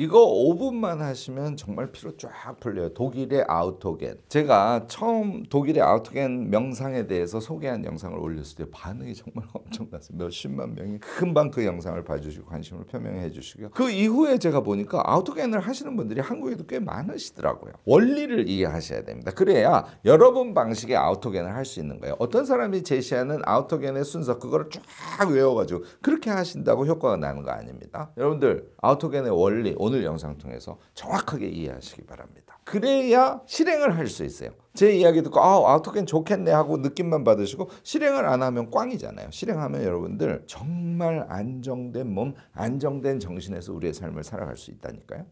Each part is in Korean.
이거 5분만 하시면 정말 피로 쫙 풀려요. 독일의 아우토겐. 제가 처음 독일의 아우토겐 명상에 대해서 소개한 영상을 올렸을 때 반응이 정말 엄청났어요. 몇십만 명이 금방 그 영상을 봐주시고 관심을 표명해 주시고요. 그 이후에 제가 보니까 아우토겐을 하시는 분들이 한국에도 꽤 많으시더라고요. 원리를 이해하셔야 됩니다. 그래야 여러분 방식의 아우토겐을 할 수 있는 거예요. 어떤 사람이 제시하는 아우토겐의 순서 그거를 쫙 외워가지고 그렇게 하신다고 효과가 나는 거 아닙니다. 여러분들 아우토겐의 원리 오늘 영상 통해서 정확하게 이해하시기 바랍니다. 그래야 실행을 할 수 있어요. 제 이야기 듣고 아우토겐 좋겠네 하고 느낌만 받으시고 실행을 안 하면 꽝이잖아요. 실행하면 여러분들 정말 안정된 몸, 안정된 정신에서 우리의 삶을 살아갈 수 있다니까요.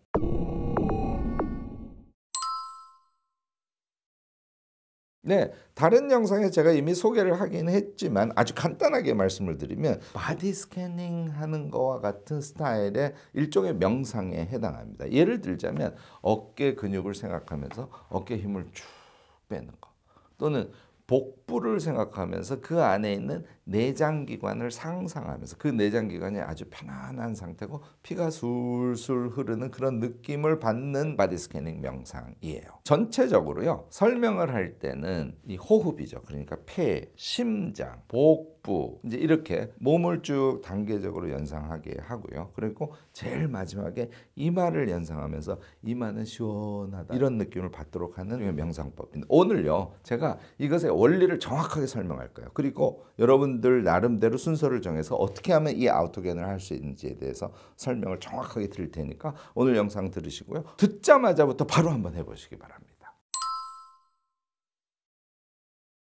네, 다른 영상에 제가 이미 소개를 하긴 했지만 아주 간단하게 말씀을 드리면 바디 스캐닝 하는 거와 같은 스타일의 일종의 명상에 해당합니다. 예를 들자면 어깨 근육을 생각하면서 어깨 힘을 쭉 빼는 거, 또는 복부를 생각하면서 그 안에 있는 내장기관을 상상하면서 그 내장기관이 아주 편안한 상태고 피가 술술 흐르는 그런 느낌을 받는 바디 스캐닝 명상이에요. 전체적으로요, 설명을 할 때는 이 호흡이죠. 그러니까 폐, 심장, 복부 이제 이렇게 몸을 쭉 단계적으로 연상하게 하고요. 그리고 제일 마지막에 이마를 연상하면서 이마는 시원하다 이런 느낌을 받도록 하는 명상법입니다. 오늘요, 제가 이것의 원리를 정확하게 설명할 거예요. 그리고 여러분들 나름대로 순서를 정해서 어떻게 하면 이 아우토겐을 할 수 있는지에 대해서 설명을 정확하게 드릴 테니까 오늘 영상 들으시고요. 듣자마자부터 바로 한번 해보시기 바랍니다.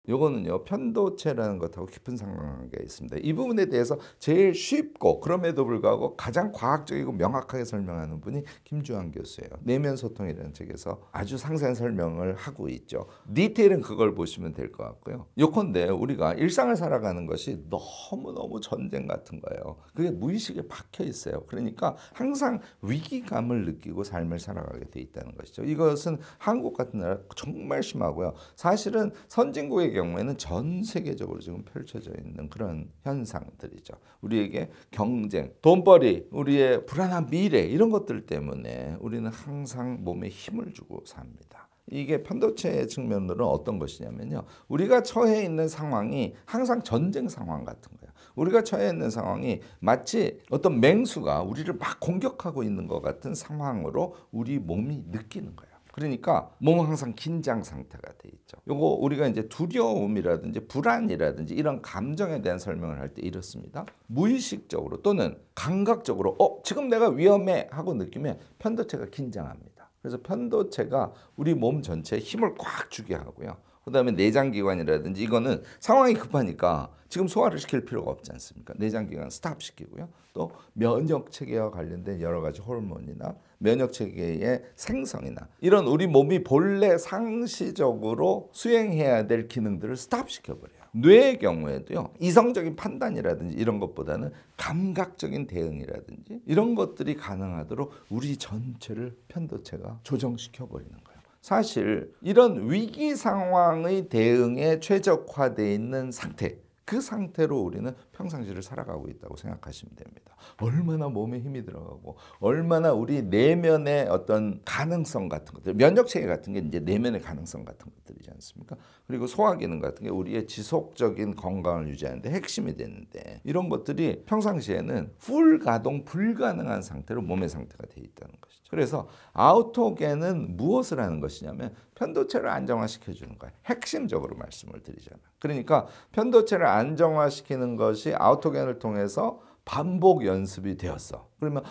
요거는요, 편도체라는 것하고 깊은 상관관계가 있습니다. 이 부분에 대해서 제일 쉽고 그럼에도 불구하고 가장 과학적이고 명확하게 설명하는 분이 김주환 교수예요. 내면소통이라는 책에서 아주 상세한 설명을 하고 있죠. 디테일은 그걸 보시면 될 것 같고요. 요컨대 우리가 일상을 살아가는 것이 너무너무 전쟁 같은 거예요. 그게 무의식에 박혀 있어요. 그러니까 항상 위기감을 느끼고 삶을 살아가게 돼 있다는 것이죠. 이것은 한국 같은 나라 정말 심하고요. 사실은 선진국의 경우에는 전 세계적으로 지금 펼쳐져 있는 그런 현상들이죠. 우리에게 경쟁, 돈벌이, 우리의 불안한 미래 이런 것들 때문에 우리는 항상 몸에 힘을 주고 삽니다. 이게 편도체 측면으로는 어떤 것이냐면요, 우리가 처해 있는 상황이 항상 전쟁 상황 같은 거예요. 우리가 처해 있는 상황이 마치 어떤 맹수가 우리를 막 공격하고 있는 것 같은 상황으로 우리 몸이 느끼는 거예요. 그러니까 몸은 항상 긴장 상태가 돼 있죠. 요거 우리가 이제 두려움이라든지 불안이라든지 이런 감정에 대한 설명을 할 때 이렇습니다. 무의식적으로 또는 감각적으로 지금 내가 위험해 하고 느끼면 편도체가 긴장합니다. 그래서 편도체가 우리 몸 전체에 힘을 꽉 주게 하고요. 그다음에 내장기관이라든지 이거는 상황이 급하니까 지금 소화를 시킬 필요가 없지 않습니까? 내장기관 스탑시키고요. 또 면역체계와 관련된 여러 가지 호르몬이나 면역체계의 생성이나 이런 우리 몸이 본래 상시적으로 수행해야 될 기능들을 스탑시켜버려요. 뇌의 경우에도요, 이성적인 판단이라든지 이런 것보다는 감각적인 대응이라든지 이런 것들이 가능하도록 우리 전체를 편도체가 조정시켜버리는 거예요. 사실 이런 위기 상황의 대응에 최적화되어 있는 상태, 그 상태로 우리는 평상시를 살아가고 있다고 생각하시면 됩니다. 얼마나 몸에 힘이 들어가고 얼마나 우리 내면의 어떤 가능성 같은 것들, 면역체계 같은 게 이제 내면의 가능성 같은 것들이지 않습니까? 그리고 소화기능 같은 게 우리의 지속적인 건강을 유지하는데 핵심이 되는데 이런 것들이 평상시에는 풀 가동 불가능한 상태로 몸의 상태가 되어 있다는 것이죠. 그래서 아우토겐은 무엇을 하는 것이냐면 편도체를 안정화시켜 주는 거예요. 핵심적으로 말씀을 드리자면. 그러니까 편도체를 안정화시키는 것이 아우토겐을 통해서 반복 연습이 되었어. 그러면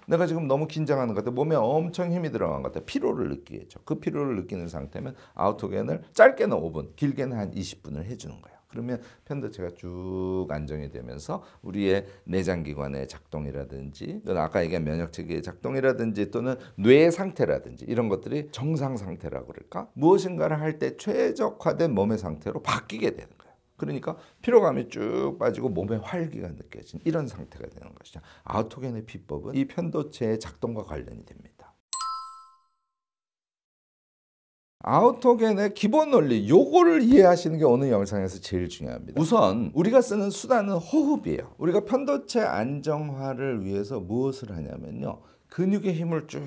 내가 지금 너무 긴장하는 것 같아. 몸에 엄청 힘이 들어간 것 같아. 피로를 느끼겠죠. 그 피로를 느끼는 상태면 아우토겐을 짧게는 5분, 길게는 한 20분을 해주는 거예요. 그러면 편도체가 쭉 안정이 되면서 우리의 내장기관의 작동이라든지 또는 아까 얘기한 면역체계의 작동이라든지 또는 뇌의 상태라든지 이런 것들이 정상 상태라고 그럴까? 무엇인가를 할 때 최적화된 몸의 상태로 바뀌게 되는 거예요. 그러니까 피로감이 쭉 빠지고 몸에 활기가 느껴진 이런 상태가 되는 것이죠. 아우토겐의 비법은 이 편도체의 작동과 관련이 됩니다. 아우토겐의 기본 원리, 요거를 이해하시는 게 오늘 영상에서 제일 중요합니다. 우선 우리가 쓰는 수단은 호흡이에요. 우리가 편도체 안정화를 위해서 무엇을 하냐면요, 근육의 힘을 쭉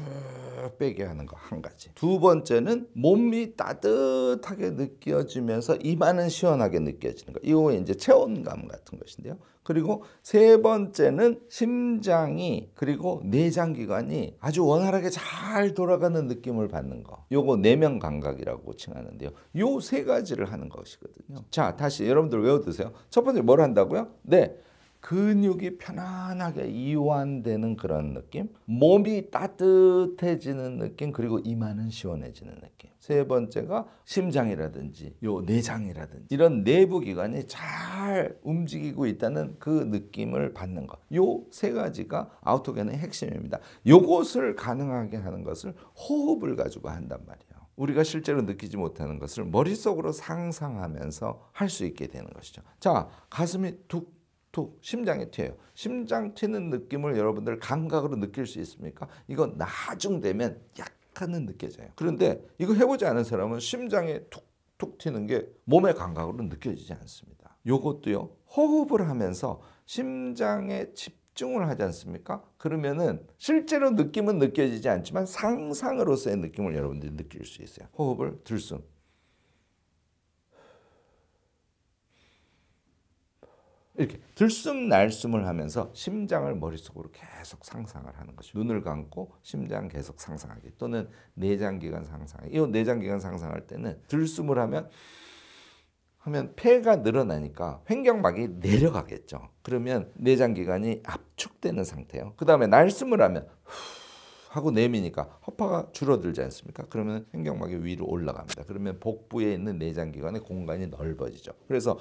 빼게 하는 거 한 가지. 두 번째는 몸이 따뜻하게 느껴지면서 이마는 시원하게 느껴지는 거. 이거 이제 체온감 같은 것인데요. 그리고 세 번째는 심장이 그리고 내장기관이 아주 원활하게 잘 돌아가는 느낌을 받는 거. 요거 내면 감각이라고 칭하는데요. 요 세 가지를 하는 것이거든요. 자, 다시 여러분들 외워두세요. 첫 번째 뭘 한다고요? 네. 근육이 편안하게 이완되는 그런 느낌, 몸이 따뜻해지는 느낌, 그리고 이마는 시원해지는 느낌. 세 번째가 심장이라든지 요 내장이라든지 이런 내부 기관이 잘 움직이고 있다는 그 느낌을 받는 것. 요 세 가지가 아우토겐의 핵심입니다. 요것을 가능하게 하는 것을 호흡을 가지고 한단 말이에요. 우리가 실제로 느끼지 못하는 것을 머릿속으로 상상하면서 할 수 있게 되는 것이죠. 자, 가슴이 툭 심장이 튀어요. 심장 튀는 느낌을 여러분들 감각으로 느낄 수 있습니까? 이거 나중되면 약간은 느껴져요. 그런데 이거 해보지 않은 사람은 심장이 툭툭 튀는 게 몸의 감각으로 느껴지지 않습니다. 요것도요. 호흡을 하면서 심장에 집중을 하지 않습니까? 그러면은 실제로 느낌은 느껴지지 않지만 상상으로서의 느낌을 여러분들이 느낄 수 있어요. 호흡을 들숨. 이렇게 들숨 날숨을 하면서 심장을 머릿속으로 계속 상상을 하는 것이죠. 눈을 감고 심장 계속 상상하기 또는 내장기관 상상하기. 이 내장기관 상상할 때는 들숨을 하면 폐가 늘어나니까 횡격막이 내려가겠죠. 그러면 내장기관이 압축되는 상태예요. 그 다음에 날숨을 하면 하고 내미니까 허파가 줄어들지 않습니까? 그러면 횡격막이 위로 올라갑니다. 그러면 복부에 있는 내장기관의 공간이 넓어지죠. 그래서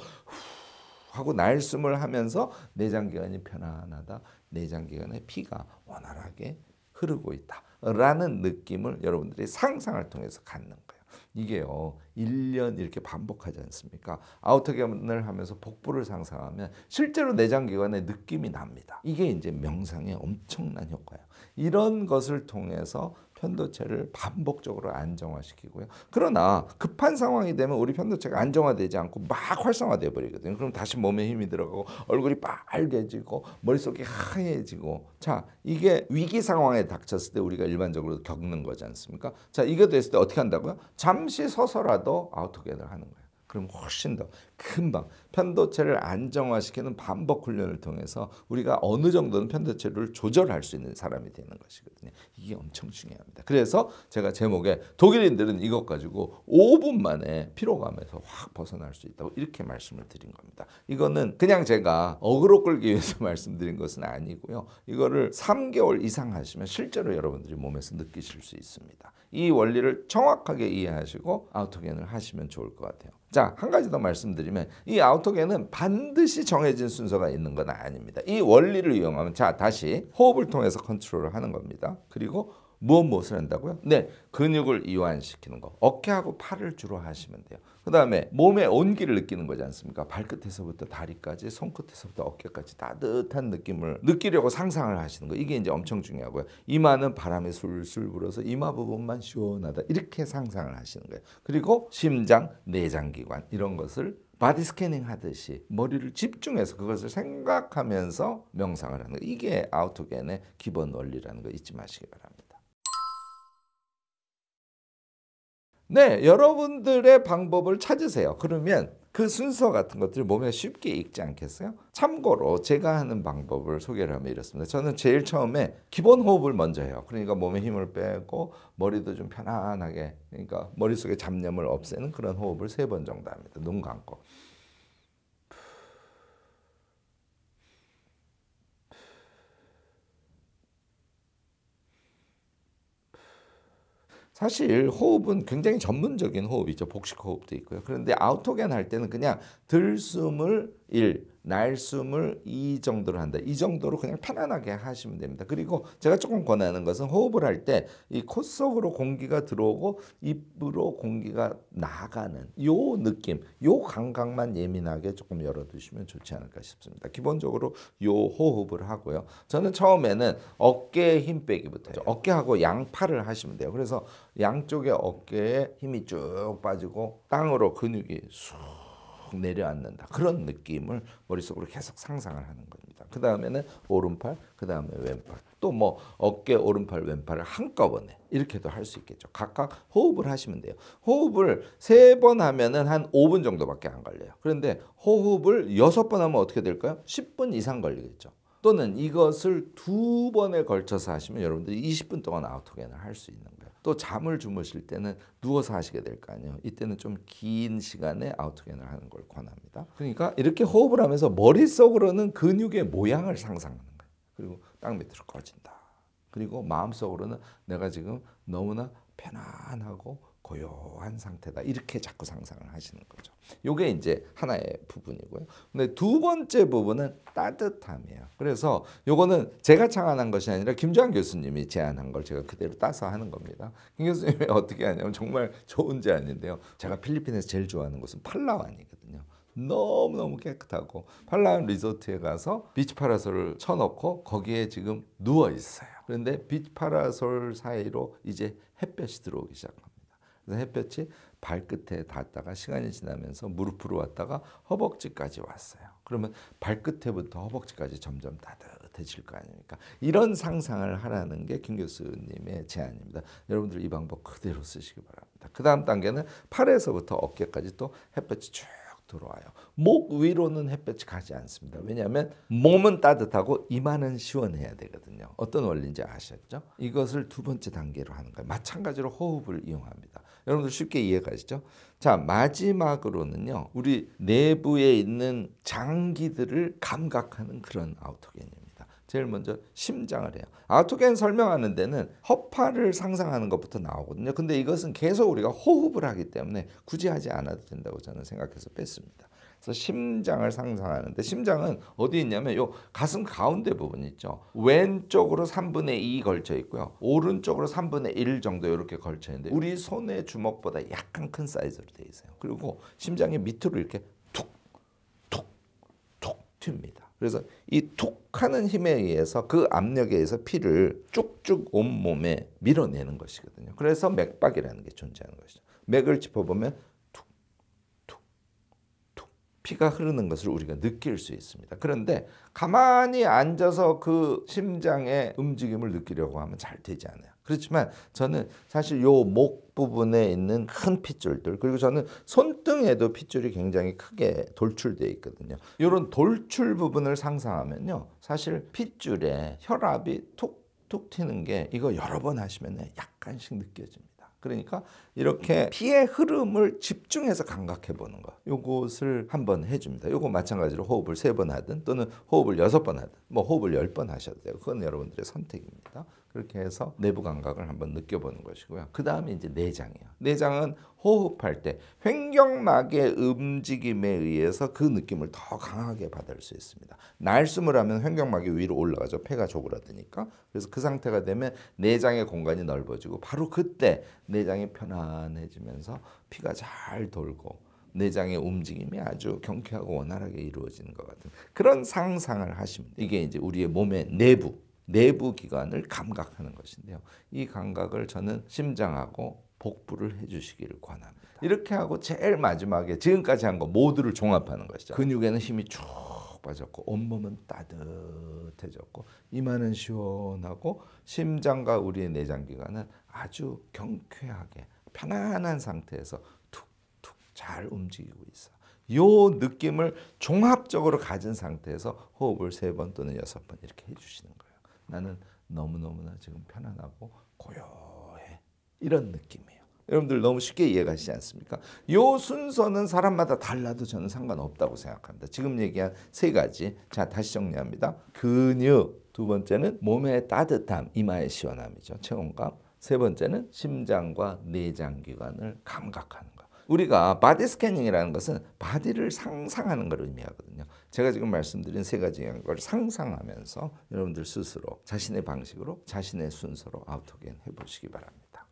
하고 날숨을 하면서 내장기관이 편안하다. 내장기관에 피가 원활하게 흐르고 있다. 라는 느낌을 여러분들이 상상을 통해서 갖는 거예요. 이게요. 1년 이렇게 반복하지 않습니까? 아우토겐을 하면서 복부를 상상하면 실제로 내장기관에 느낌이 납니다. 이게 이제 명상의 엄청난 효과예요. 이런 것을 통해서 편도체를 반복적으로 안정화시키고요. 그러나 급한 상황이 되면 우리 편도체가 안정화되지 않고 막 활성화돼 버리거든요. 그럼 다시 몸에 힘이 들어가고 얼굴이 빨개지고 머릿속이 하얘지고 자 이게 위기 상황에 닥쳤을 때 우리가 일반적으로 겪는 거지 않습니까? 자 이게 됐을 때 어떻게 한다고요? 잠시 서서라도 아우토겐을 하는 거예요. 그럼 훨씬 더 금방 편도체를 안정화시키는 반복 훈련을 통해서 우리가 어느 정도는 편도체를 조절할 수 있는 사람이 되는 것이거든요. 이게 엄청 중요합니다. 그래서 제가 제목에 독일인들은 이것 가지고 5분 만에 피로감에서 확 벗어날 수 있다고 이렇게 말씀을 드린 겁니다. 이거는 그냥 제가 어그로 끌기 위해서 말씀드린 것은 아니고요. 이거를 3개월 이상 하시면 실제로 여러분들이 몸에서 느끼실 수 있습니다. 이 원리를 정확하게 이해하시고 아우토겐을 하시면 좋을 것 같아요. 자, 한 가지 더 말씀드리면 이 아우토겐은 반드시 정해진 순서가 있는 건 아닙니다. 이 원리를 이용하면 자, 다시 호흡을 통해서 컨트롤을 하는 겁니다. 그리고 무엇을 한다고요? 네, 근육을 이완시키는 거. 어깨하고 팔을 주로 하시면 돼요. 그 다음에 몸의 온기를 느끼는 거지 않습니까? 발끝에서부터 다리까지, 손끝에서부터 어깨까지 따뜻한 느낌을 느끼려고 상상을 하시는 거. 이게 이제 엄청 중요하고요. 이마는 바람이 술술 불어서 이마 부분만 시원하다. 이렇게 상상을 하시는 거예요. 그리고 심장, 내장기관 이런 것을 바디 스캐닝 하듯이 머리를 집중해서 그것을 생각하면서 명상을 하는 거. 이게 아우토겐의 기본 원리라는 거 잊지 마시기 바랍니다. 네, 여러분들의 방법을 찾으세요. 그러면 그 순서 같은 것들이 몸에 쉽게 익지 않겠어요? 참고로 제가 하는 방법을 소개를 하면 이렇습니다. 저는 제일 처음에 기본 호흡을 먼저 해요. 그러니까 몸에 힘을 빼고 머리도 좀 편안하게, 그러니까 머릿속에 잡념을 없애는 그런 호흡을 3번 정도 합니다. 눈 감고. 사실 호흡은 굉장히 전문적인 호흡이죠. 복식 호흡도 있고요. 그런데 아우토겐 할 때는 그냥 들숨을 1, 날숨을 2 정도로 한다. 이 정도로 그냥 편안하게 하시면 됩니다. 그리고 제가 조금 권하는 것은 호흡을 할 때 이 코 속으로 공기가 들어오고 입으로 공기가 나가는 요 느낌, 요 감각만 예민하게 조금 열어두시면 좋지 않을까 싶습니다. 기본적으로 요 호흡을 하고요. 저는 처음에는 어깨에 힘 빼기부터 해요. 어깨하고 양팔을 하시면 돼요. 그래서 양쪽의 어깨에 힘이 쭉 빠지고 땅으로 근육이 쑥 내려앉는다. 그런 느낌을 머릿속으로 계속 상상을 하는 겁니다. 그 다음에는 오른팔, 그 다음에 왼팔. 또 뭐 어깨, 오른팔, 왼팔을 한꺼번에 이렇게도 할 수 있겠죠. 각각 호흡을 하시면 돼요. 호흡을 3번 하면은 한 5분 정도밖에 안 걸려요. 그런데 호흡을 6번 하면 어떻게 될까요? 10분 이상 걸리겠죠. 또는 이것을 2번에 걸쳐서 하시면 여러분들이 20분 동안 아우토겐을 할 수 있는 거예요. 또 잠을 주무실 때는 누워서 하시게 될 거 아니에요. 이때는 좀 긴 시간에 아우토겐을 하는 걸 권합니다. 그러니까 이렇게 호흡을 하면서 머릿속으로는 근육의 모양을 상상하는 거예요. 그리고 땅 밑으로 꺼진다. 그리고 마음속으로는 내가 지금 너무나 편안하고 고요한 상태다. 이렇게 자꾸 상상을 하시는 거죠. 이게 이제 하나의 부분이고요. 근데 두 번째 부분은 따뜻함이에요. 그래서 요거는 제가 창안한 것이 아니라 김주환 교수님이 제안한 걸 제가 그대로 따서 하는 겁니다. 김 교수님이 어떻게 하냐면 정말 좋은 제안인데요. 제가 필리핀에서 제일 좋아하는 곳은 팔라완이거든요. 너무너무 깨끗하고 팔라완 리조트에 가서 비치 파라솔을 쳐놓고 거기에 지금 누워 있어요. 그런데 비치 파라솔 사이로 이제 햇볕이 들어오기 시작합니다. 그래서 햇볕이 발끝에 닿다가 시간이 지나면서 무릎으로 왔다가 허벅지까지 왔어요. 그러면 발끝에부터 허벅지까지 점점 따뜻해질 거 아닙니까? 이런 상상을 하라는 게 김 교수님의 제안입니다. 여러분들 이 방법 그대로 쓰시기 바랍니다. 그 다음 단계는 팔에서부터 어깨까지 또 햇볕이 쭉 들어와요. 목 위로는 햇볕이 가지 않습니다. 왜냐하면 몸은 따뜻하고 이마는 시원해야 되거든요. 어떤 원리인지 아셨죠? 이것을 두 번째 단계로 하는 거예요. 마찬가지로 호흡을 이용합니다. 여러분들 쉽게 이해가시죠? 자, 마지막으로는요. 우리 내부에 있는 장기들을 감각하는 그런 아우토겐입니다. 제일 먼저 심장을 해요. 아우토겐 설명하는 데는 허파를 상상하는 것부터 나오거든요. 근데 이것은 계속 우리가 호흡을 하기 때문에 굳이 하지 않아도 된다고 저는 생각해서 뺐습니다. 그래서 심장을 상상하는데 심장은 어디 있냐면 요 가슴 가운데 부분 있죠. 왼쪽으로 3분의 2 걸쳐 있고요. 오른쪽으로 3분의 1 정도 이렇게 걸쳐 있는데 우리 손의 주먹보다 약간 큰 사이즈로 되어 있어요. 그리고 심장이 밑으로 이렇게 툭툭툭 튑니다. 그래서 이 툭하는 힘에 의해서 그 압력에 의해서 피를 쭉쭉 온몸에 밀어내는 것이거든요. 그래서 맥박이라는 게 존재하는 것이죠. 맥을 짚어보면 피가 흐르는 것을 우리가 느낄 수 있습니다. 그런데 가만히 앉아서 그 심장의 움직임을 느끼려고 하면 잘 되지 않아요. 그렇지만 저는 사실 요 목 부분에 있는 큰 핏줄들 그리고 저는 손등에도 핏줄이 굉장히 크게 돌출되어 있거든요. 이런 돌출 부분을 상상하면요. 사실 핏줄에 혈압이 툭툭 튀는 게 이거 여러 번 하시면 약간씩 느껴집니다. 그러니까 이렇게 피의 흐름을 집중해서 감각해 보는 거. 요것을 한번 해줍니다. 요거 마찬가지로 호흡을 3번 하든 또는 호흡을 6번 하든 뭐 호흡을 10번 하셔도 돼요. 그건 여러분들의 선택입니다. 그렇게 해서 내부 감각을 한번 느껴보는 것이고요. 그 다음에 이제 내장이에요. 내장은 호흡할 때 횡격막의 움직임에 의해서 그 느낌을 더 강하게 받을 수 있습니다. 날숨을 하면 횡격막이 위로 올라가죠. 폐가 조그라드니까. 그래서 그 상태가 되면 내장의 공간이 넓어지고 바로 그때 내장이 편안해지면서 피가 잘 돌고 내장의 움직임이 아주 경쾌하고 원활하게 이루어지는 것 같은 그런 상상을 하시면 이게 이제 우리의 몸의 내부 기관을 감각하는 것인데요. 이 감각을 저는 심장하고 복부를 해주시기를 권합니다. 이렇게 하고 제일 마지막에 지금까지 한 거 모두를 종합하는 것이죠. 근육에는 힘이 쭉 빠졌고 온몸은 따뜻해졌고 이마는 시원하고 심장과 우리의 내장기관은 아주 경쾌하게 편안한 상태에서 툭툭 잘 움직이고 있어. 요 느낌을 종합적으로 가진 상태에서 호흡을 3번 또는 6번 이렇게 해주시는 거예요. 나는 너무너무나 지금 편안하고 고요해. 이런 느낌이에요. 여러분들 너무 쉽게 이해가시지 않습니까? 요 순서는 사람마다 달라도 저는 상관없다고 생각합니다. 지금 얘기한 3가지. 자, 다시 정리합니다. 근육, 두 번째는 몸의 따뜻함, 이마의 시원함이죠. 체온감. 3번째는 심장과 내장기관을 감각하는 거. 우리가 바디 스캐닝이라는 것은 바디를 상상하는 걸 의미하거든요. 제가 지금 말씀드린 3가지 걸 상상하면서 여러분들 스스로 자신의 방식으로 자신의 순서로 아우토겐 해보시기 바랍니다.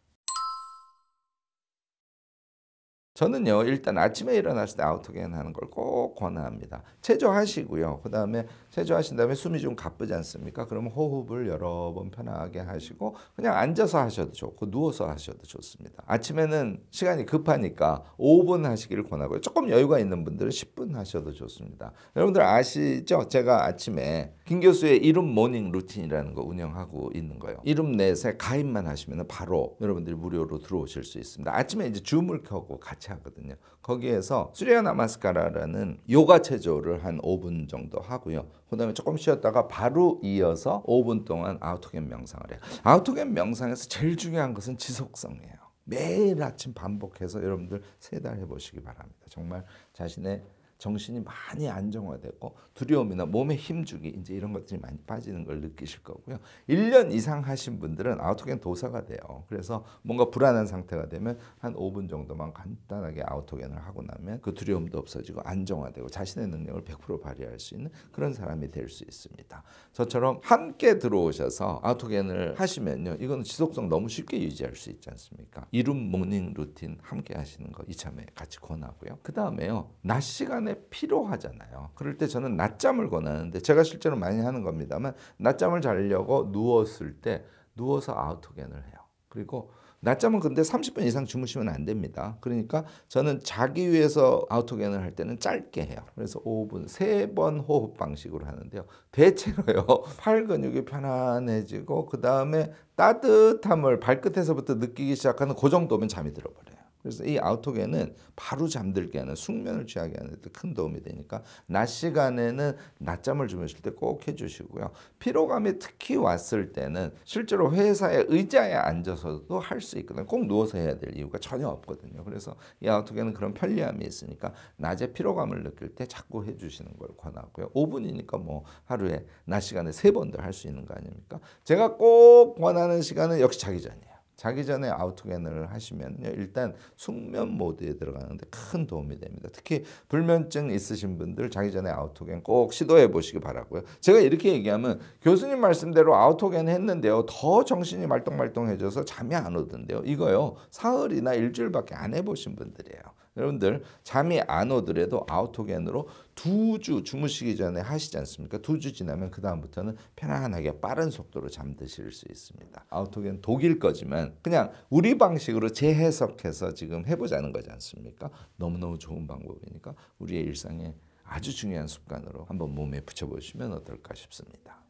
저는요 일단 아침에 일어났을 때 아우토겐 하는 걸 꼭 권합니다. 체조하시고요. 그다음에 체조하신 다음에 숨이 좀 가쁘지 않습니까? 그러면 호흡을 여러 번 편하게 하시고 그냥 앉아서 하셔도 좋고 누워서 하셔도 좋습니다. 아침에는 시간이 급하니까 5분 하시기를 권하고요. 조금 여유가 있는 분들은 10분 하셔도 좋습니다. 여러분들 아시죠? 제가 아침에 김 교수의 이름 모닝 루틴이라는 거 운영하고 있는 거예요. 이름 넷에 가입만 하시면 바로 여러분들이 무료로 들어오실 수 있습니다. 아침에 이제 줌을 켜고 같이 하거든요. 거기에서 수리아 나마스카라라는 요가 체조를 한 5분 정도 하고요. 그다음에 조금 쉬었다가 바로 이어서 5분 동안 아우토겐 명상을 해요. 아우토겐 명상에서 제일 중요한 것은 지속성이에요. 매일 아침 반복해서 여러분들 3달 해보시기 바랍니다. 정말 자신의 정신이 많이 안정화되고 두려움이나 몸의 힘주기 이제 이런 것들이 많이 빠지는 걸 느끼실 거고요. 1년 이상 하신 분들은 아우토겐 도사가 돼요. 그래서 뭔가 불안한 상태가 되면 한 5분 정도만 간단하게 아우토겐을 하고 나면 그 두려움도 없어지고 안정화되고 자신의 능력을 100% 발휘할 수 있는 그런 사람이 될 수 있습니다. 저처럼 함께 들어오셔서 아우토겐을 하시면요. 이건 지속성 너무 쉽게 유지할 수 있지 않습니까? 이룸 모닝 루틴 함께 하시는 거 이참에 같이 권하고요. 그 다음에요. 낮 시간에 피로하잖아요. 그럴 때 저는 낮잠을 권하는데 제가 실제로 많이 하는 겁니다만 낮잠을 자려고 누웠을 때 누워서 아우토겐을 해요. 그리고 낮잠은 근데 30분 이상 주무시면 안 됩니다. 그러니까 저는 자기 위해서 아우토겐을 할 때는 짧게 해요. 그래서 5분 3번 호흡 방식으로 하는데요. 대체로요. 팔 근육이 편안해지고 그 다음에 따뜻함을 발끝에서부터 느끼기 시작하는 그 정도면 잠이 들어버려요. 그래서 이 아우토겐은 바로 잠들게 하는 숙면을 취하게 하는 데 큰 도움이 되니까 낮 시간에는 낮잠을 주무실 때 꼭 해주시고요. 피로감이 특히 왔을 때는 실제로 회사의 의자에 앉아서도 할 수 있거든요. 꼭 누워서 해야 될 이유가 전혀 없거든요. 그래서 이 아우토겐은 그런 편리함이 있으니까 낮에 피로감을 느낄 때 자꾸 해주시는 걸 권하고요. 5분이니까 뭐 하루에 낮 시간에 3번도 할 수 있는 거 아닙니까? 제가 꼭 권하는 시간은 역시 자기 전이에요. 자기 전에 아우토겐을 하시면요. 일단 숙면 모드에 들어가는데 큰 도움이 됩니다. 특히 불면증 있으신 분들 자기 전에 아우토겐 꼭 시도해 보시기 바라고요. 제가 이렇게 얘기하면 교수님 말씀대로 아우토겐 했는데요. 더 정신이 말똥말똥해져서 잠이 안 오던데요. 이거요. 사흘이나 일주일밖에 안 해보신 분들이에요. 여러분들 잠이 안 오더라도 아우토겐으로 2주 주무시기 전에 하시지 않습니까? 2주 지나면 그 다음부터는 편안하게 빠른 속도로 잠드실 수 있습니다. 아우토겐 독일 거지만 그냥 우리 방식으로 재해석해서 지금 해보자는 거지 않습니까? 너무너무 좋은 방법이니까 우리의 일상에 아주 중요한 습관으로 한번 몸에 붙여보시면 어떨까 싶습니다.